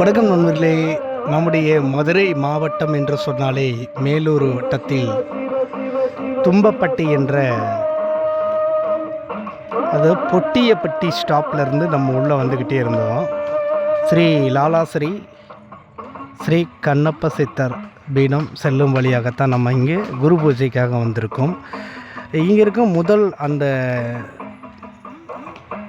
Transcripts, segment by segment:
வணக்கம் நண்பர்களே. நம்முடைய மதுரை மாவட்டம் என்று சொன்னாலே மேலூர் வட்டத்தில் தும்பப்பட்டி என்ற பொட்டியப்பட்டி ஸ்டாப்லேருந்து நம்ம உள்ளே வந்துக்கிட்டே இருந்தோம். ஸ்ரீ லாலாஸ்ரீ ஸ்ரீ கண்ணப்ப சித்தர் பீடம் செல்லும் வழியாகத்தான் நம்ம இங்கே குரு பூஜைக்காக வந்திருக்கோம். இங்கே இருக்கும் முதல் அந்த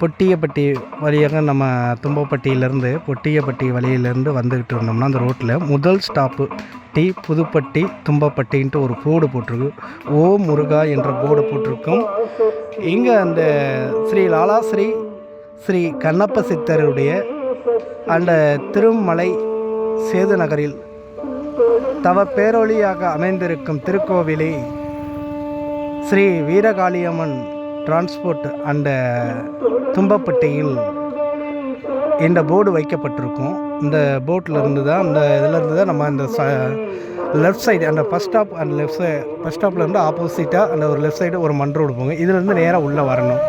பொட்டியப்பட்டி வழியாக நம்ம தும்பப்பட்டியிலேருந்து பொட்டியப்பட்டி வழியிலேருந்து வந்துக்கிட்டு இருந்தோம்னா அந்த ரோட்டில் முதல் ஸ்டாப்பு புதுப்பட்டி தும்பப்பட்டின்ட்டு ஒரு போர்டு போட்டிருக்கு. ஓ முருகா என்ற போர்டு போட்டிருக்கும். இங்கே அந்த ஸ்ரீ லாலாஸ்ரீ ஸ்ரீ கண்ணப்ப சித்தருடைய அந்த திருமலை சேது நகரில் தவ பேரொழியாக அமைந்திருக்கும் திருக்கோவிலே ஸ்ரீ வீரகாளியம்மன் டிரான்ஸ்போர்ட் அந்த தும்பப்பட்டியில் இந்த போர்டு வைக்கப்பட்டிருக்கும். இந்த போட்டில் இருந்து தான் அந்த இதிலேருந்து தான் நம்ம இந்த லெஃப்ட் சைடு அந்த ஃபஸ்ட் ஸ்டாப் அந்த ஃபஸ்ட் ஸ்டாப்லேருந்து ஆப்போசிட்டாக அந்த ஒரு லெஃப்ட் சைடு ஒரு மண் ரோடு போங்க. இதிலேருந்து நேராக உள்ளே வரணும்.